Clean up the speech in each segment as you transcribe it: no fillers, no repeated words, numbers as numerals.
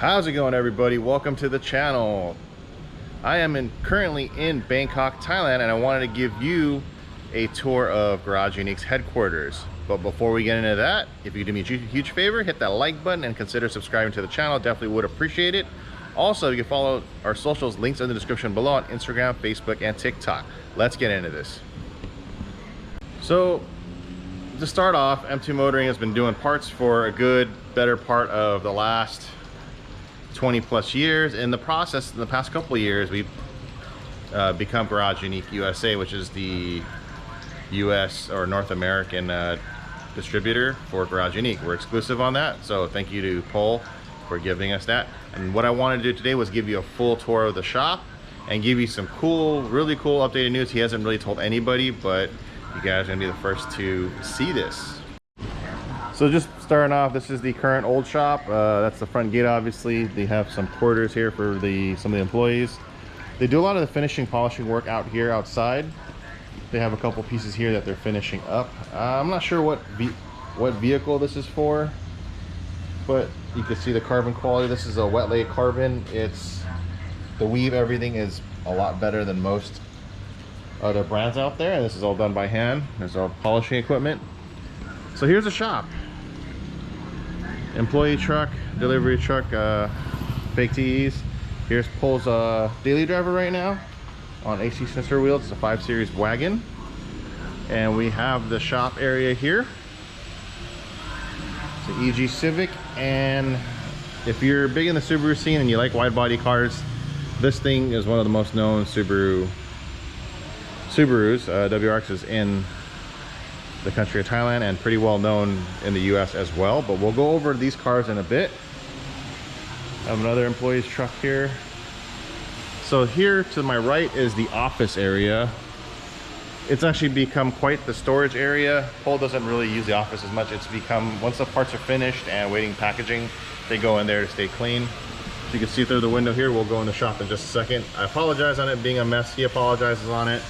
How's it going, everybody? Welcome to the channel. I am currently in Bangkok, Thailand, and I wanted to give you a tour of garageunique's headquarters. But before we get into that, if you could do me a huge favor, hit that like button and consider subscribing to the channel. Definitely would appreciate it. Also, you can follow our socials, links in the description below on Instagram, Facebook, and TikTok. Let's get into this. So, to start off, M2 Motoring has been doing parts for a better part of the last 20 plus years. In the process, in the past couple of years, we've become Garageunique USA, which is the US or North American distributor for Garageunique. We're exclusive on that, so thank you to Paul for giving us that. And what I wanted to do today was give you a full tour of the shop and give you some cool, really cool updated news. He hasn't really told anybody, but you guys are gonna be the first to see this. So just starting off, this is the current old shop. That's the front gate, obviously. They have some quarters here for some of the employees. They do a lot of the finishing, polishing work out here outside. They have a couple pieces here that they're finishing up. I'm not sure what vehicle this is for, but you can see the carbon quality. This is a wet laid carbon. The weave, everything is a lot better than most other brands out there, and this is all done by hand. There's all polishing equipment. So here's the shop. Employee truck, delivery truck, fake TEs. Here's Paul's daily driver right now on AC sensor wheels. It's a 5 Series wagon. And we have the shop area here. It's an EG Civic, and if you're big in the Subaru scene and you like wide body cars, this thing is one of the most known Subarus. WRX is in the country of Thailand and pretty well known in the US as well, but we'll go over these cars in a bit. I have another employee's truck here. So here to my right is the office area. It's actually become quite the storage area. Paul doesn't really use the office as much. It's become, once the parts are finished and waiting packaging, they go in there to stay clean. So you can see through the window here. We'll go in the shop in just a second. I apologize on it being a mess. He apologizes on it.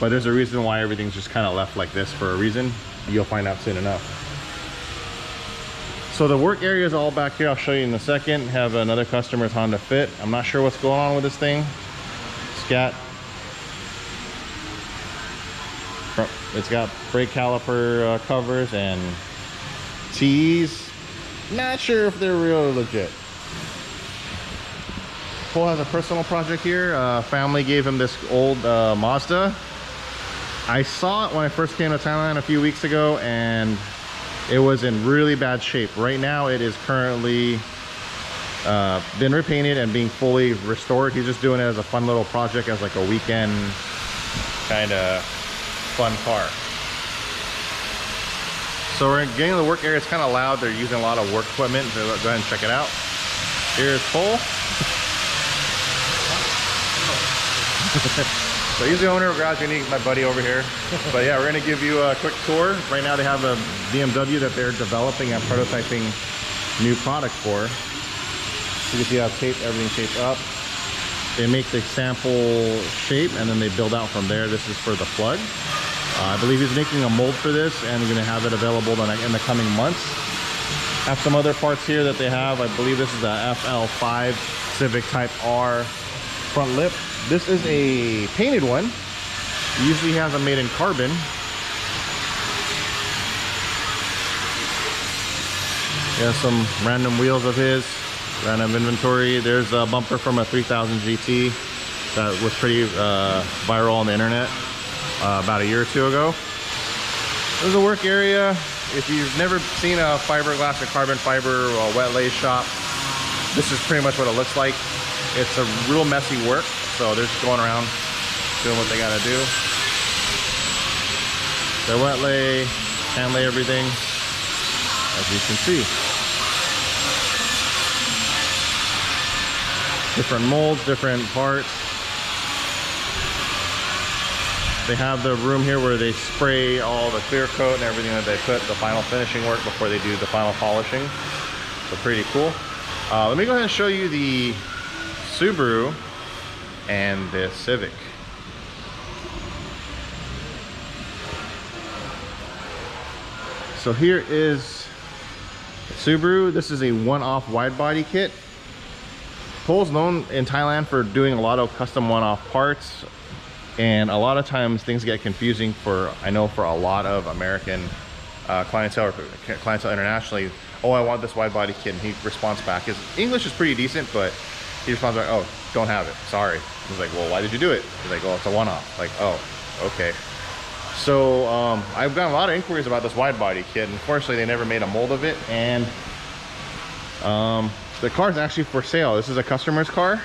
But there's a reason why everything's just kind of left like this for a reason. You'll find out soon enough. So the work area is all back here. I'll show you in a second. Have another customer's Honda Fit. I'm not sure what's going on with this thing. It's got brake caliper covers and T's. Not sure if they're real or legit. Paul has a personal project here. Family gave him this old Mazda. I saw it when I first came to Thailand a few weeks ago, and it was in really bad shape. Right now it is currently been repainted and being fully restored. He's just doing it as a fun little project, as like a weekend kind of fun car. So we're getting the work area. It's kind of loud. They're using a lot of work equipment, so go ahead and check it out. Here's Paul. So he's the owner of Garageunique, my buddy over here. But yeah, we're gonna give you a quick tour. Right now they have a BMW that they're developing and prototyping new product for. So you can see how everything shaped up. They make the sample shape and then they build out from there. This is for the plug. I believe he's making a mold for this and we're gonna have it available in the coming months. Have some other parts here that they have. I believe this is a FL5 Civic Type R front lip. This is a painted one. Usually has them made in carbon. He has some random wheels of his, random inventory. There's a bumper from a 3000 GT that was pretty viral on the internet about a year or two ago. There's a work area. If you've never seen a fiberglass or carbon fiber or wet lay shop, this is pretty much what it looks like. It's a real messy work, so they're just going around doing what they gotta do. They're wet lay, hand lay everything, as you can see. Different molds, different parts. They have the room here where they spray all the clear coat and everything that they put the final finishing work before they do the final polishing. So pretty cool. Let me go ahead and show you the Subaru and the Civic. So here is Subaru. This is a one-off wide body kit. Pole's known in Thailand for doing a lot of custom one-off parts, and a lot of times things get confusing for, I know, for a lot of American clientele or clientele internationally. Oh, I want this wide body kit, and he responds back. His English is pretty decent, but he responds back, oh, don't have it, sorry. He's like, well, why did you do it? He's like, well, it's a one-off. Like, oh, okay. So I've gotten a lot of inquiries about this wide body kit. Unfortunately, they never made a mold of it, and the car is actually for sale. This is a customer's car.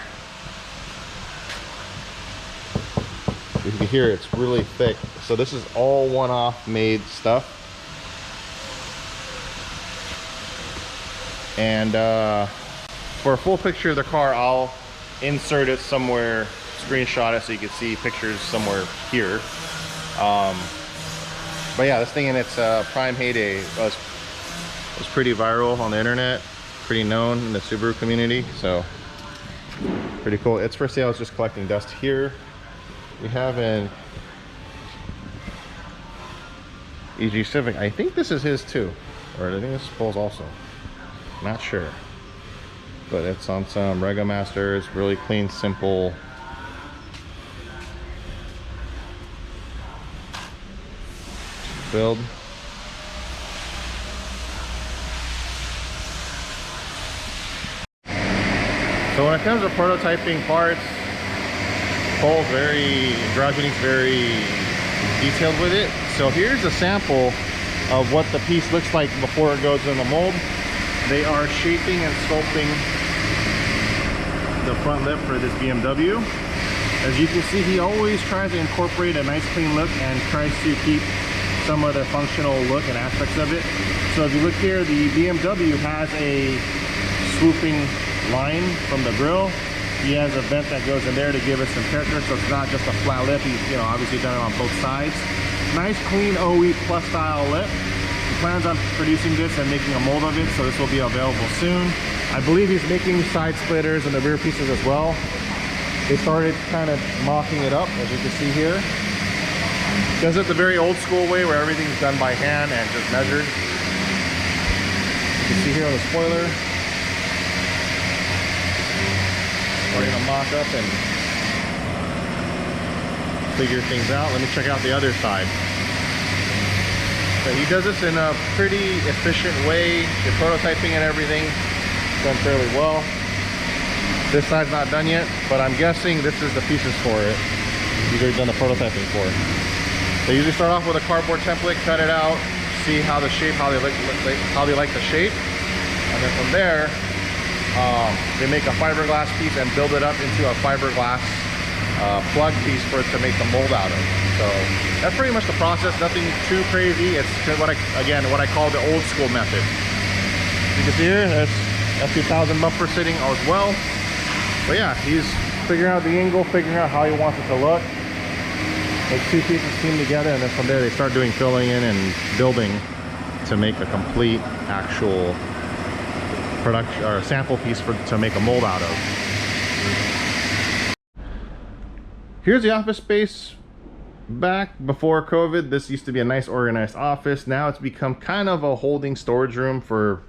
You can hear it's really thick. So this is all one-off made stuff. And for a full picture of the car, I'll insert it somewhere, screenshot it so you can see pictures somewhere here. But yeah, this thing in its prime heyday was pretty viral on the internet, pretty known in the Subaru community, so pretty cool. It's for sale. It's just collecting dust here. We have an EG Civic. I think this is his too, or I think this is Pole's also. Not sure, but it's on some Rega Masters. Really clean, simple. Build. So when it comes to prototyping parts, Pole's garageunique's very detailed with it. So here's a sample of what the piece looks like before it goes in the mold. They are shaping and sculpting the front lip for this BMW. As you can see, he always tries to incorporate a nice clean look and tries to keep some of the functional look and aspects of it. So if you look here, the BMW has a swooping line from the grille. He has a vent that goes in there to give it some character, so it's not just a flat lip. He's, obviously done it on both sides. Nice clean OE plus style lip. He plans on producing this and making a mold of it, so this will be available soon. I believe he's making side splitters and the rear pieces as well. They started kind of mocking it up, as you can see here. Does it the very old school way where everything's done by hand and just measured. You can see here on the spoiler. Starting to mock up and figure things out. Let me check out the other side. So he does this in a pretty efficient way. The prototyping and everything done fairly well. This side's not done yet, but I'm guessing this is the pieces for it. These are done the prototyping for it. They usually start off with a cardboard template, cut it out, see how the shape, how they like the shape, and then from there, they make a fiberglass piece and build it up into a fiberglass plug piece for it to make the mold out of. So that's pretty much the process. Nothing too crazy. It's what I call the old school method. You can see here, that's F2000 bumper sitting as well. But yeah, he's figuring out the angle, figuring out how he wants it to look. Those two pieces team together, and then from there they start doing filling in and building to make a complete actual production or sample piece to make a mold out of. Here's the office space. Back before COVID, this used to be a nice organized office. Now it's become kind of a holding storage room for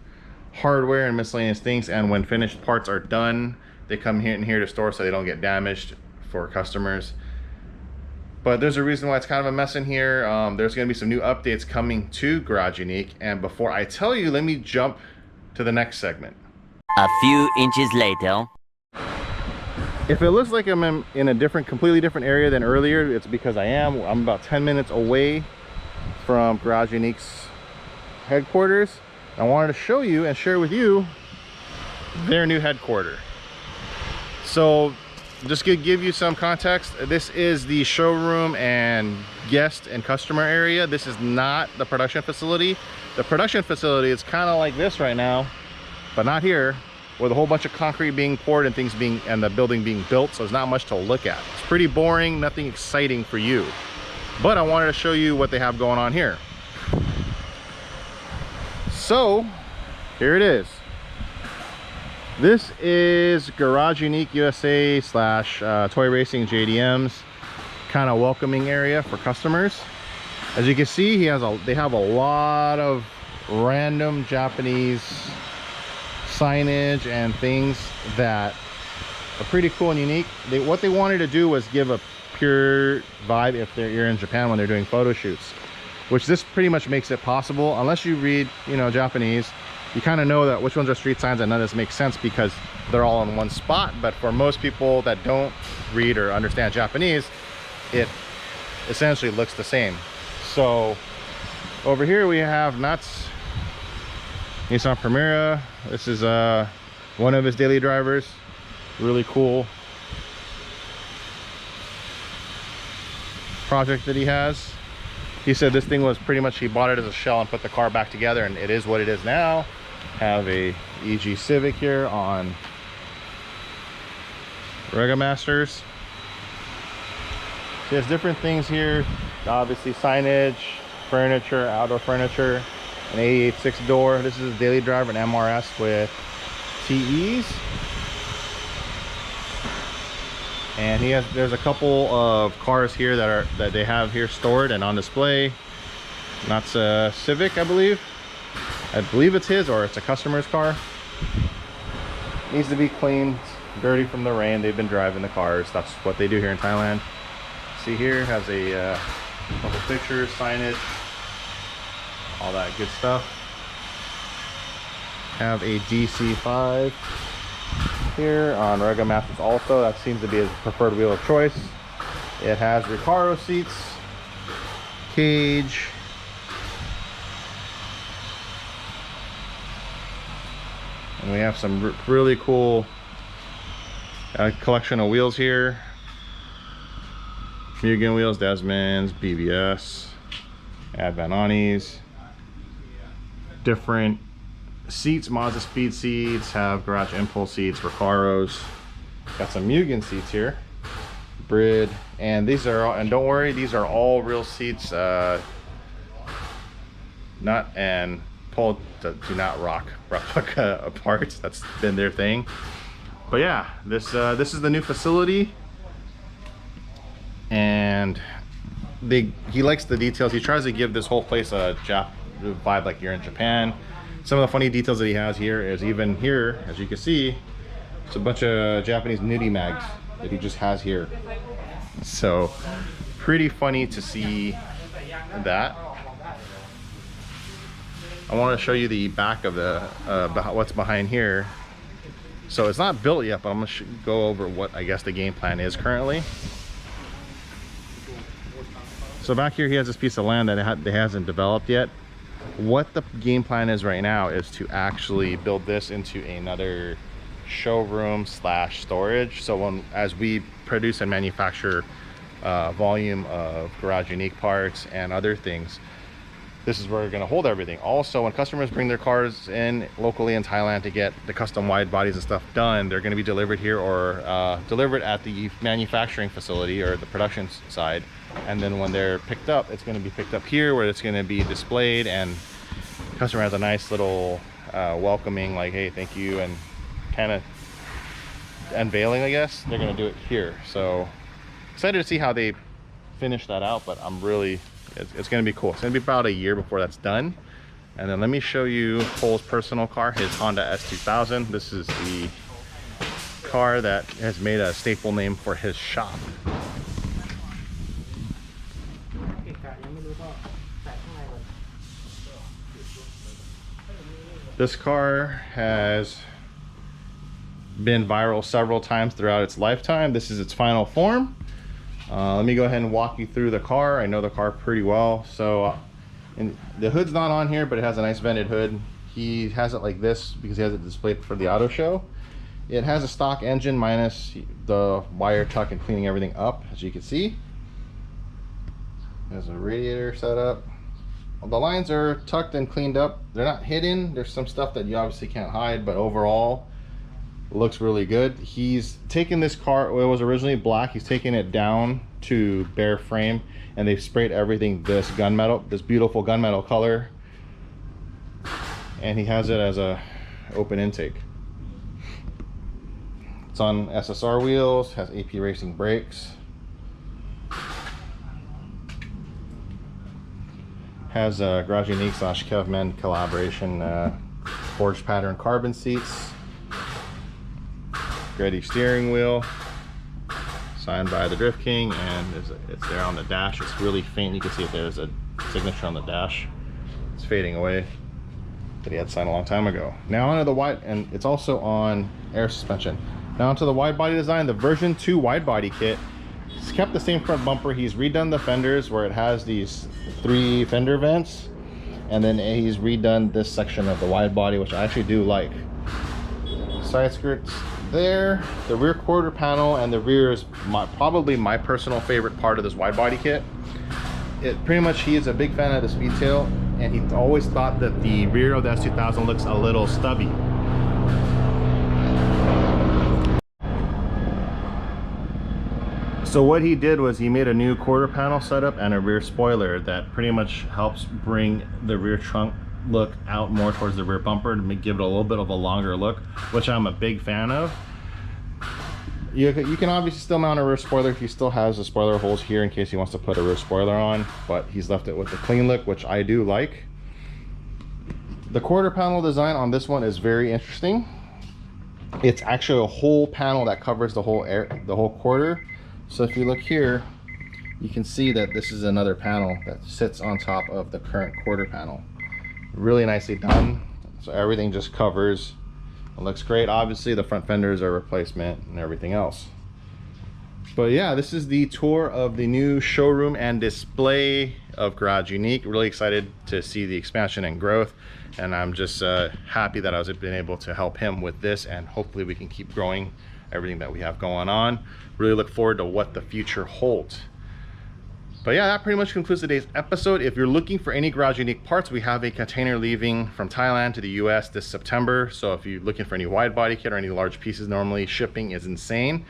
hardware and miscellaneous things, and when finished parts are done, they come here to store so they don't get damaged for customers. But there's a reason why it's kind of a mess in here. There's going to be some new updates coming to garageunique, and before I tell you, let me jump to the next segment. A few inches later. If it looks like I'm in a completely different area than earlier, it's because I'm about 10 minutes away from garageunique's headquarters. I wanted to show you and share with you their new headquarters. So just to give you some context, this is the showroom and guest and customer area. This is not the production facility. The production facility is kind of like this right now, but not here, with a whole bunch of concrete being poured and and the building being built, so there's not much to look at. It's pretty boring, nothing exciting for you. But I wanted to show you what they have going on here. So here it is. This is Garageunique USA / Toy Racing JDM's kind of welcoming area for customers. As you can see, they have a lot of random Japanese signage and things that are pretty cool and unique. What they wanted to do was give a pure vibe if you're in Japan when they're doing photo shoots, which this pretty much makes it possible. Unless you read, you know, Japanese, you kind of know that which ones are street signs, and none of this makes sense because they're all in one spot. But for most people that don't read or understand Japanese, it essentially looks the same. So over here we have Nuts, Nissan Primera. This is one of his daily drivers. Really cool project that he has. He said this thing was pretty much, he bought it as a shell and put the car back together, and it is what it is now. Have a EG Civic here on Rega Masters. He has different things here, obviously signage, furniture, outdoor furniture, an 886 door. This is a daily driver, an MRS with TEs. And there's a couple of cars here that they have here stored and on display. That's a Civic, I believe. I believe it's his, or it's a customer's car. Needs to be cleaned, dirty from the rain. They've been driving the cars. That's what they do here in Thailand. See here, has a couple pictures, signage, all that good stuff. Have a DC5 here on Rega Masters also. That seems to be his preferred wheel of choice. It has Recaro seats, cage, and we have some really cool collection of wheels here. Mugen wheels, Desmonds, BBS, Advanonis, different seats, Mazda Speed seats, have Garage Impulse seats, Recaros. Got some Mugen seats here, Brid, and these are all, and don't worry, these are all real seats. Nut and Pull do not rock replica parts. That's been their thing. But yeah, this is the new facility, and he likes the details. He tries to give this whole place a vibe like you're in Japan. Some of the funny details that he has here is, even here, as you can see, it's a bunch of Japanese nudie mags that he just has here. So pretty funny to see that. I want to show you the back of the what's behind here. So it's not built yet, but I'm gonna go over what I guess the game plan is currently. So back here he has this piece of land that hasn't developed yet. What the game plan is right now is to actually build this into another showroom slash storage. So as we produce and manufacture volume of garageunique parts and other things, this is where we're going to hold everything. Also, when customers bring their cars in locally in Thailand to get the custom wide bodies and stuff done, they're going to be delivered here or delivered at the manufacturing facility or the production side. And then when they're picked up, it's going to be picked up here where it's going to be displayed, and the customer has a nice little welcoming, like, hey, thank you, and kind of unveiling, I guess. They're going to do it here. So excited to see how they finish that out, but I'm really, it's going to be cool. It's going to be about a year before that's done. And then let me show you Cole's personal car, his Honda S2000. This is the car that has made a staple name for his shop. This car has been viral several times throughout its lifetime. This is its final form. Let me go ahead and walk you through the car. I know the car pretty well. So and the hood's not on here, but it has a nice vented hood. He has it like this because he has it displayed for the auto show. It has a stock engine minus the wire tuck and cleaning everything up, as you can see. There's a radiator set up. The lines are tucked and cleaned up. They're not hidden. There's some stuff that you obviously can't hide, but overall it looks really good. He's taken this car, well, it was originally black, he's taken it down to bare frame, and they've sprayed everything this gunmetal, this beautiful gunmetal color, and he has it as a open intake. It's on SSR wheels, has AP Racing brakes, has a garageunique / Kevman collaboration forged pattern carbon seats. Ready steering wheel, signed by the Drift King, and it's there on the dash. It's really faint. You can see if there's a signature on the dash. It's fading away. That he had signed a long time ago. Now onto the wide, and it's also on air suspension. Now onto the wide body design. The version 2 wide body kit. He's kept the same front bumper. He's redone the fenders where it has these 3 fender vents, and then he's redone this section of the wide body, which I actually do like. Side skirts there, the rear quarter panel, and the rear is probably my personal favorite part of this wide body kit. It pretty much, he is a big fan of the speed tail, and he always thought that the rear of the S2000 looks a little stubby. So what he did was he made a new quarter panel setup and a rear spoiler that pretty much helps bring the rear trunk look out more towards the rear bumper to give it a little bit of a longer look, which I'm a big fan of. You can obviously still mount a rear spoiler if he still has the spoiler holes here in case he wants to put a rear spoiler on, but he's left it with a clean look, which I do like. The quarter panel design on this one is very interesting. It's actually a whole panel that covers the whole quarter. So if you look here, you can see that this is another panel that sits on top of the current quarter panel. Really nicely done. So everything just covers. It looks great. Obviously the front fenders are replacement and everything else. But yeah, this is the tour of the new showroom and display of Garage Unique. Really excited to see the expansion and growth, and I'm just happy that I was been able to help him with this, and hopefully we can keep growing everything that we have going on. Really look forward to what the future holds. But yeah, that pretty much concludes today's episode. If you're looking for any Garage Unique parts, we have a container leaving from Thailand to the US this September. So if you're looking for any wide body kit or any large pieces, normally shipping is insane.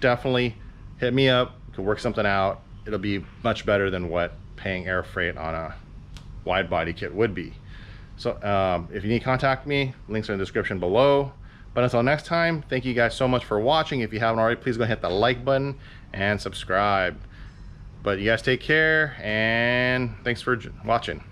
Definitely hit me up, could work something out. It'll be much better than what paying air freight on a wide body kit would be. So if you need to contact me, links are in the description below. But until next time, thank you guys so much for watching. If you haven't already, please go ahead and hit the like button and subscribe. But you guys take care, and thanks for watching.